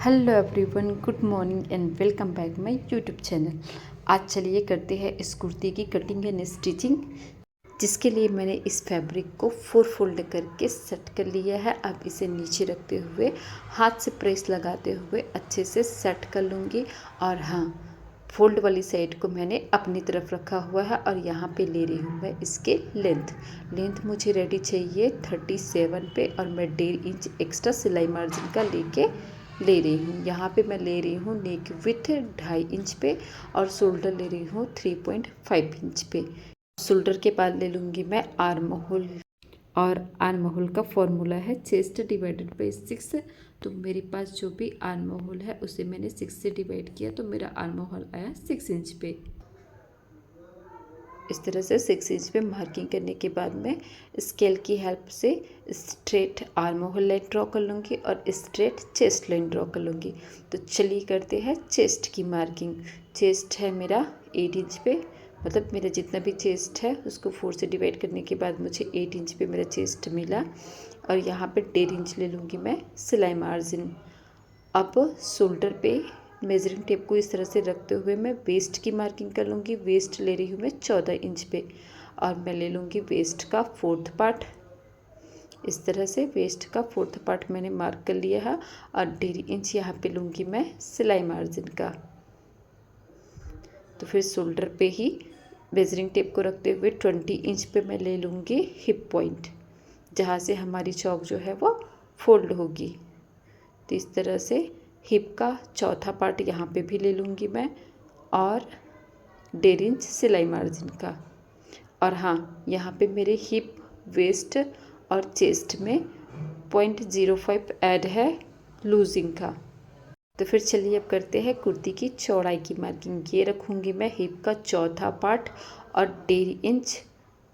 Hello everyone, good morning and welcome back my YouTube channel. आज चलिए करते हैं इस कुर्ती की कटिंग एंड स्टिचिंग, जिसके लिए मैंने इस फैब्रिक को 4 फोल्ड करके सेट कर लिया है। अब इसे नीचे रखते हुए हाथ से प्रेस लगाते हुए अच्छे से सेट कर लूँगी। और हाँ, फोल्ड वाली साइड को मैंने अपनी तरफ रखा हुआ है और यहाँ पे ले रही हूँ मैं इसके लेंथ मुझे रेडी चाहिए 37 पे, और मैं 1.5 इंच एक्स्ट्रा सिलाई मार्जिन का लेके ले रही हूँ। यहाँ पे मैं ले रही हूँ नेक विथ 2.5 इंच पे और शोल्डर ले रही हूँ 3.5 इंच पे। शोल्डर के बाद ले लूँगी मैं आर्म होल, और आर्म होल का फॉर्मूला है चेस्ट डिवाइडेड बाई 6। तो मेरे पास जो भी आर्म होल है उसे मैंने 6 से डिवाइड किया, तो मेरा आर्म होल आया 6 इंच पे। इस तरह से 6 इंच पे मार्किंग करने के बाद मैं स्केल की हेल्प से straight arm hole line draw कर लूँगी और स्ट्रेट चेस्ट लाइन ड्रॉ कर लूँगी। तो चलिए करते हैं चेस्ट की मार्किंग। चेस्ट है मेरा 8 इंच पे, मतलब मेरा जितना भी चेस्ट है उसको 4 से डिवाइड करने के बाद मुझे 8 इंच पे मेरा चेस्ट मिला। और यहाँ पे 1.5 इंच ले लूँगी मैं सिलाई मार्जिन। अब शोल्डर पे मेजरिंग टेप को इस तरह से रखते हुए मैं वेस्ट की मार्किंग कर लूँगी। वेस्ट ले रही हूँ मैं 14 इंच पे, और मैं ले लूँगी वेस्ट का 4th पार्ट। इस तरह से वेस्ट का 4th पार्ट मैंने मार्क कर लिया है, और 1.5 इंच यहाँ पे लूँगी मैं सिलाई मार्जिन का। तो फिर शोल्डर पे ही मेजरिंग टेप को रखते हुए 20 इंच पे मैं ले लूँगी हिप पॉइंट, जहाँ से हमारी चौक जो है वो फोल्ड होगी। तो इस तरह से हिप का 4था पार्ट यहाँ पे भी ले लूँगी मैं, और 1.5 इंच सिलाई मार्जिन का। और हाँ, यहाँ पे मेरे हिप, वेस्ट और चेस्ट में 0.05 ऐड है लूजिंग का। तो फिर चलिए अब करते हैं कुर्ती की चौड़ाई की मार्किंग। ये रखूँगी मैं हिप का 4था पार्ट और 1.5 इंच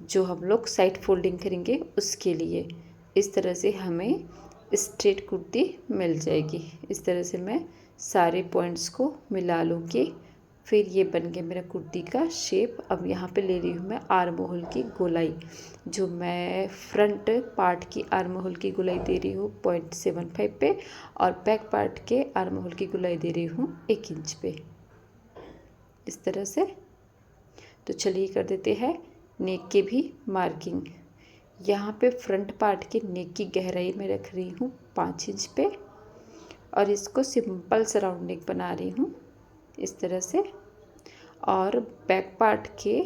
जो हम लोग साइड फोल्डिंग करेंगे उसके लिए। इस तरह से हमें स्ट्रेट कुर्ती मिल जाएगी। इस तरह से मैं सारे पॉइंट्स को मिला लूँगी। फिर ये बन गया मेरा कुर्ती का शेप। अब यहाँ पे ले रही हूँ मैं आर्म होल की गोलाई, जो मैं फ्रंट पार्ट की आर्म होल की गोलाई दे रही हूँ 0.75 पे, और बैक पार्ट के आर्म होल की गोलाई दे रही हूँ 1 इंच पे। इस तरह से। तो चलिए कर देते हैं नेक के भी मार्किंग। यहाँ पे फ्रंट पार्ट के नेक की गहराई में रख रही हूँ 5 इंच पे, और इसको सिंपल सा राउंड नेक बना रही हूँ इस तरह से। और बैक पार्ट के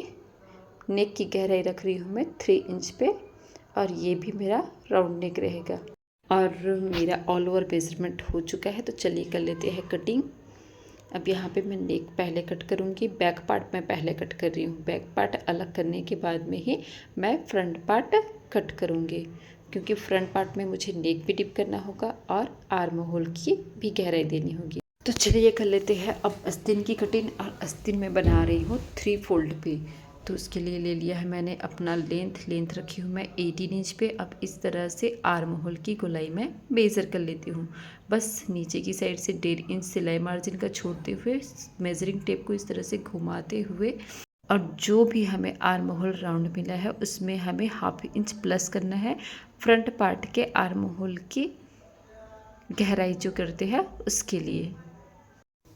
नेक की गहराई रख रही हूँ मैं 3 इंच पे, और ये भी मेरा राउंड नेक रहेगा। और मेरा ऑल ओवर मेजरमेंट हो चुका है, तो चलिए कर लेते हैं कटिंग। अब यहाँ पे मैं नेक पहले कट करूँगी, बैक पार्ट मैं पहले कट कर रही हूँ। बैक पार्ट अलग करने के बाद में ही मैं फ्रंट पार्ट कट करूँगी, क्योंकि फ्रंट पार्ट में मुझे नेक भी डिप करना होगा और आर्म होल की भी गहराई देनी होगी। तो चलिए कर लेते हैं अब आस्तीन की कटिंग। और आस्तीन में बना रही हूँ 3 फोल्ड पे। तो उसके लिए ले लिया है मैंने अपना लेंथ रखी हूँ मैं 18 इंच पे। अब इस तरह से आर्म होल की गोलाई मैं मेज़र कर लेती हूँ। बस नीचे की साइड से 1.5 इंच सिलाई मार्जिन का छोड़ते हुए मेजरिंग टेप को इस तरह से घुमाते हुए, और जो भी हमें आर्म होल राउंड मिला है उसमें हमें 1/2 इंच प्लस करना है फ्रंट पार्ट के आर्म होल की गहराई जो करते हैं उसके लिए।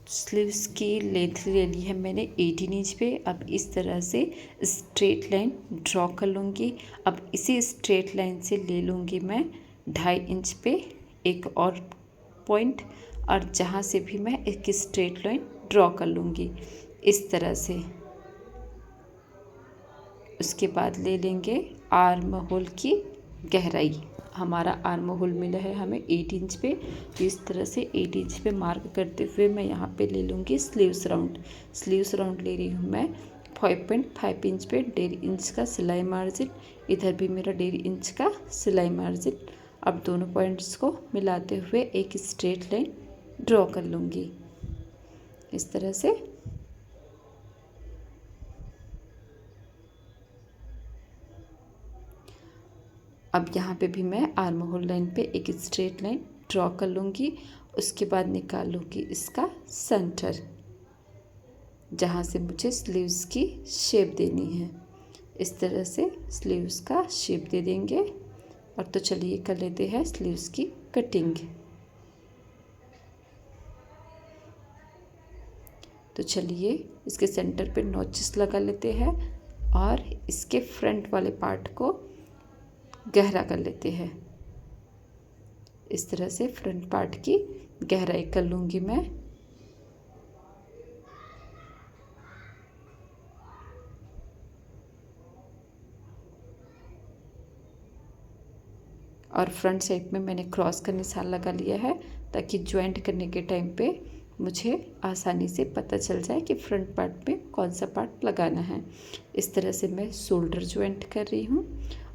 स्लीव्स की लेंथ ले ली है मैंने 18 इंच पे। अब इस तरह से स्ट्रेट लाइन ड्रॉ कर लूँगी। अब इसी स्ट्रेट लाइन से ले लूँगी मैं 2.5 इंच पे एक और पॉइंट, और जहाँ से भी मैं एक स्ट्रेट लाइन ड्रॉ कर लूँगी इस तरह से। उसके बाद ले लेंगे आर्म होल की गहराई। हमारा आर्म होल मिला है हमें 8 इंच पे, तो इस तरह से 8 इंच पे मार्क करते हुए मैं यहाँ पे ले लूँगी स्लीव्स राउंड ले रही हूँ मैं 5.5 इंच पे। 1.5 इंच का सिलाई मार्जिन, इधर भी मेरा 1.5 इंच का सिलाई मार्जिन। अब दोनों पॉइंट्स को मिलाते हुए एक स्ट्रेट लाइन ड्रॉ कर लूँगी इस तरह से। अब यहाँ पे भी मैं आर्म होल लाइन पे एक स्ट्रेट लाइन ड्रॉ कर लूँगी। उसके बाद निकाल लूँगी इसका सेंटर, जहाँ से मुझे स्लीव्स की शेप देनी है। इस तरह से स्लीव्स का शेप दे देंगे। और तो चलिए कर लेते हैं स्लीव्स की कटिंग। तो चलिए इसके सेंटर पे नॉचेस लगा लेते हैं और इसके फ्रंट वाले पार्ट को गहरा कर लेते हैं। इस तरह से फ्रंट पार्ट की गहराई कर लूँगी मैं। और फ्रंट साइड में मैंने क्रॉस का निशान लगा लिया है ताकि ज्वाइंट करने के टाइम पे मुझे आसानी से पता चल जाए कि फ्रंट पार्ट में कौन सा पार्ट लगाना है। इस तरह से मैं शोल्डर ज्वाइंट कर रही हूँ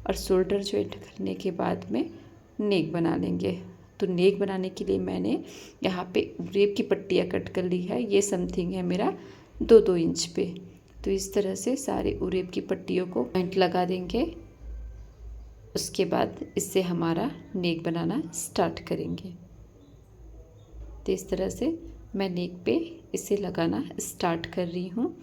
और शोल्डर ज्वाइंट करने के बाद में नेक बना लेंगे। तो नेक बनाने के लिए मैंने यहाँ पे रेप की पट्टियाँ कट कर ली है। ये समथिंग है मेरा 2-2 इंच पे। तो इस तरह से सारे उरेब की पट्टियों को पॉइंट लगा देंगे। उसके बाद इससे हमारा नेक बनाना स्टार्ट करेंगे। तो इस तरह से मैं नेक पे इसे लगाना स्टार्ट कर रही हूँ।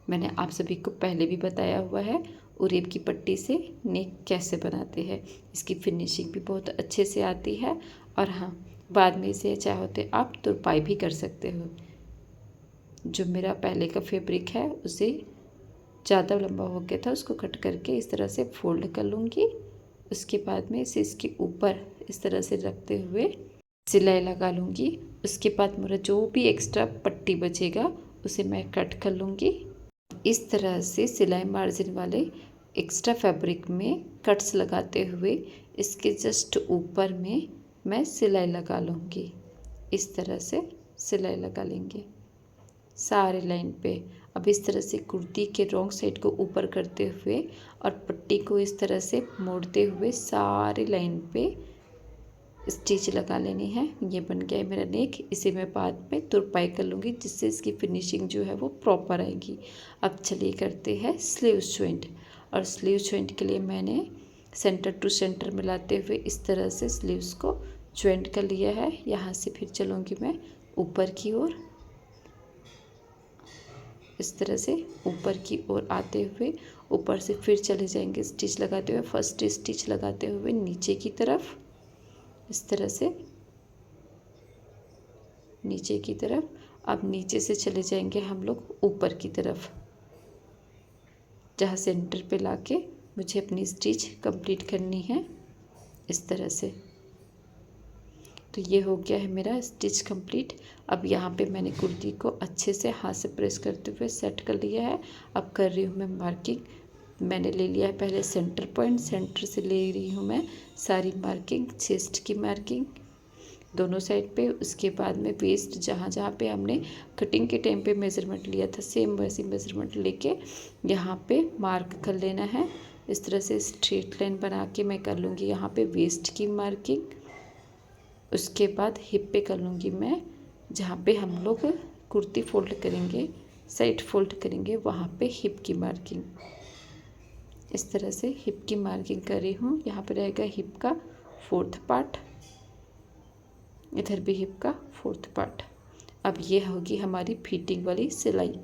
मैंने आप सभी को पहले भी बताया हुआ है उरेब की पट्टी से नेक कैसे बनाते हैं। इसकी फिनिशिंग भी बहुत अच्छे से आती है। और हाँ, बाद में इसे चाहो तो आप तुरपाई भी कर सकते हो। जो मेरा पहले का फैब्रिक है उसे ज़्यादा लंबा हो गया था, उसको कट करके इस तरह से फोल्ड कर लूँगी। उसके बाद में इसे इसके ऊपर इस तरह से रखते हुए सिलाई लगा लूँगी। उसके बाद मेरा जो भी एक्स्ट्रा पट्टी बचेगा उसे मैं कट कर लूँगी। इस तरह से सिलाई मार्जिन वाले एक्स्ट्रा फैब्रिक में कट्स लगाते हुए इसके जस्ट ऊपर में मैं सिलाई लगा लूँगी। इस तरह से सिलाई लगा लेंगे सारे लाइन पे। अब इस तरह से कुर्ती के रॉन्ग साइड को ऊपर करते हुए और पट्टी को इस तरह से मोड़ते हुए सारे लाइन पे स्टिच लगा लेनी है। ये बन गया है मेरा नेक। इसे मैं बाद में तुरपाई कर लूँगी जिससे इसकी फिनिशिंग जो है वो प्रॉपर आएगी। अब चलिए करते हैं स्लीव्स जॉइंट। और स्लीव्स जॉइंट के लिए मैंने सेंटर टू सेंटर मिलाते हुए इस तरह से स्लीव्स को जॉइंट कर लिया है। यहाँ से फिर चलूँगी मैं ऊपर की ओर। इस तरह से ऊपर की ओर आते हुए ऊपर से फिर चले जाएंगे स्टिच लगाते हुए। फर्स्ट स्टिच लगाते हुए नीचे की तरफ, इस तरह से नीचे की तरफ। अब नीचे से चले जाएंगे हम लोग ऊपर की तरफ, जहाँ सेंटर पे लाके मुझे अपनी स्टिच कंप्लीट करनी है। इस तरह से तो ये हो गया है मेरा स्टिच कंप्लीट। अब यहाँ पे मैंने कुर्ती को अच्छे से हाथ से प्रेस करते हुए सेट कर लिया है। अब कर रही हूँ मैं मार्किंग। मैंने ले लिया है पहले सेंटर पॉइंट, सेंटर से ले रही हूँ मैं सारी मार्किंग, चेस्ट की मार्किंग दोनों साइड पे। उसके बाद में वेस्ट जहाँ जहाँ पे हमने कटिंग के टाइम पे मेज़रमेंट लिया था सेम वैसी मेज़रमेंट लेके यहाँ पे मार्क कर लेना है। इस तरह से स्ट्रेट लाइन बना के मैं कर लूँगी यहाँ पे वेस्ट की मार्किंग। उसके बाद हिप पे कर लूँगी मैं, जहाँ पे हम लोग कुर्ती फोल्ड करेंगे, साइड फोल्ड करेंगे, वहाँ पे हिप की मार्किंग। इस तरह से हिप की मार्किंग कर रही हूँ। यहाँ पे रहेगा हिप का 4th पार्ट, इधर भी हिप का 4th पार्ट। अब ये होगी हमारी फिटिंग वाली सिलाई।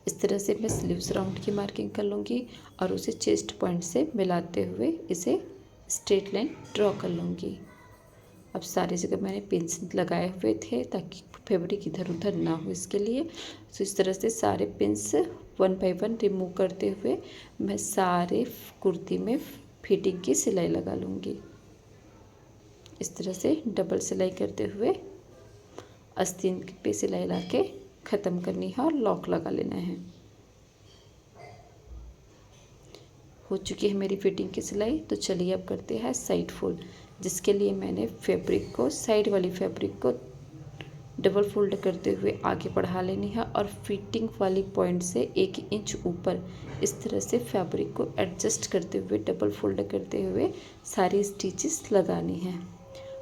इस तरह से मैं स्लीव्स राउंड की मार्किंग कर लूँगी और उसे चेस्ट पॉइंट से मिलाते हुए इसे स्ट्रेट लाइन ड्रॉ कर लूँगी। अब सारी जगह मैंने पिंस लगाए हुए थे ताकि फैब्रिक इधर उधर ना हो, इसके लिए। तो इस तरह से सारे पिंस 1 बाय 1 रिमूव करते हुए मैं सारे कुर्ती में फिटिंग की सिलाई लगा लूँगी। इस तरह से डबल सिलाई करते हुए आस्तीन पे सिलाई ला के ख़त्म करनी है और लॉक लगा लेना है। हो चुकी है मेरी फिटिंग की सिलाई। तो चलिए अब करते हैं साइड फोल्ड, जिसके लिए मैंने फैब्रिक को, साइड वाली फैब्रिक को डबल फोल्ड करते हुए आगे बढ़ा लेनी है और फिटिंग वाली पॉइंट से 1 इंच ऊपर इस तरह से फैब्रिक को एडजस्ट करते हुए डबल फोल्ड करते हुए सारी स्टिचेस लगानी है।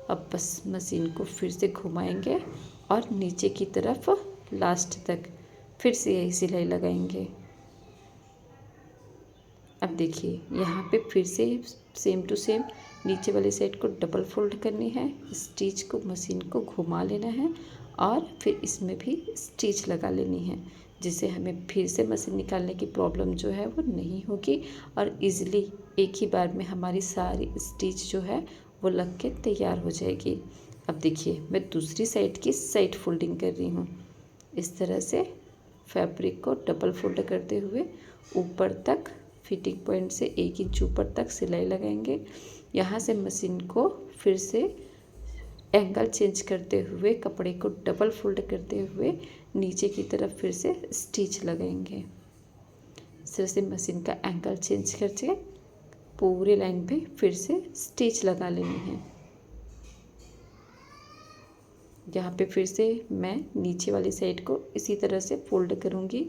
अब बस मशीन को फिर से घुमाएंगे और नीचे की तरफ लास्ट तक फिर से यही सिलाई लगाएंगे। अब देखिए यहाँ पे फिर से सेम टू सेम नीचे वाली साइड को डबल फोल्ड करनी है, स्टिच को मशीन को घुमा लेना है और फिर इसमें भी स्टिच लगा लेनी है, जिससे हमें फिर से मशीन निकालने की प्रॉब्लम जो है वो नहीं होगी और इजीली एक ही बार में हमारी सारी स्टिच जो है वो लग के तैयार हो जाएगी। अब देखिए मैं दूसरी साइड की साइड फोल्डिंग कर रही हूँ। इस तरह से फैब्रिक को डबल फोल्ड करते हुए ऊपर तक फिटिंग पॉइंट से 1 इंच ऊपर तक सिलाई लगाएंगे। यहाँ से मशीन को फिर से एंगल चेंज करते हुए कपड़े को डबल फोल्ड करते हुए नीचे की तरफ फिर से स्टिच लगाएंगे। इस तरह से मशीन का एंगल चेंज करके पूरे लाइन पे फिर से स्टिच लगा लेनी है। यहाँ पे फिर से मैं नीचे वाली साइड को इसी तरह से फोल्ड करूँगी।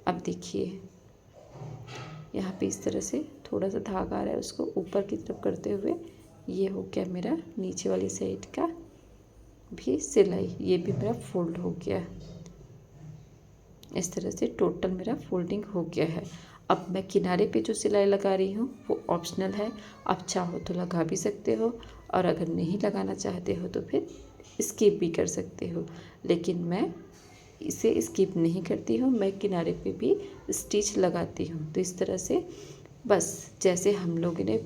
अब देखिए यहाँ पे इस तरह से थोड़ा सा धागा आ रहा है, उसको ऊपर की तरफ करते हुए ये हो गया मेरा नीचे वाली साइड का भी सिलाई, ये भी मेरा फोल्ड हो गया। इस तरह से टोटल मेरा फोल्डिंग हो गया है। अब मैं किनारे पे जो सिलाई लगा रही हूँ वो ऑप्शनल है, आप चाहो तो लगा भी सकते हो और अगर नहीं लगाना चाहते हो तो फिर स्किप भी कर सकते हो, लेकिन मैं इसे स्किप नहीं करती हूँ, मैं किनारे पे भी स्टिच लगाती हूँ। तो इस तरह से बस जैसे हम लोगों ने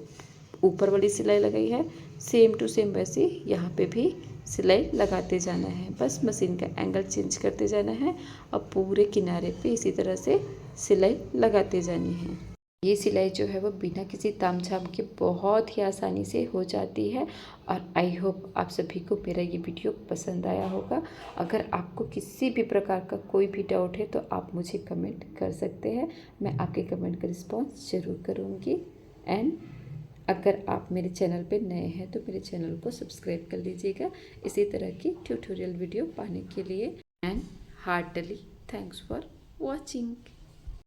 ऊपर वाली सिलाई लगाई है सेम टू सेम वैसे यहाँ पे भी सिलाई लगाते जाना है। बस मशीन का एंगल चेंज करते जाना है और पूरे किनारे पे इसी तरह से सिलाई लगाते जानी है। ये सिलाई जो है वो बिना किसी तामझाम के बहुत ही आसानी से हो जाती है और आई होप आप सभी को मेरा ये वीडियो पसंद आया होगा। अगर आपको किसी भी प्रकार का कोई भी डाउट है तो आप मुझे कमेंट कर सकते हैं, मैं आपके कमेंट का रिस्पॉन्स ज़रूर करूँगी। एंड अगर आप मेरे चैनल पे नए हैं तो मेरे चैनल को सब्सक्राइब कर लीजिएगा इसी तरह की ट्यूटोरियल वीडियो पाने के लिए। And heartily thanks for watching.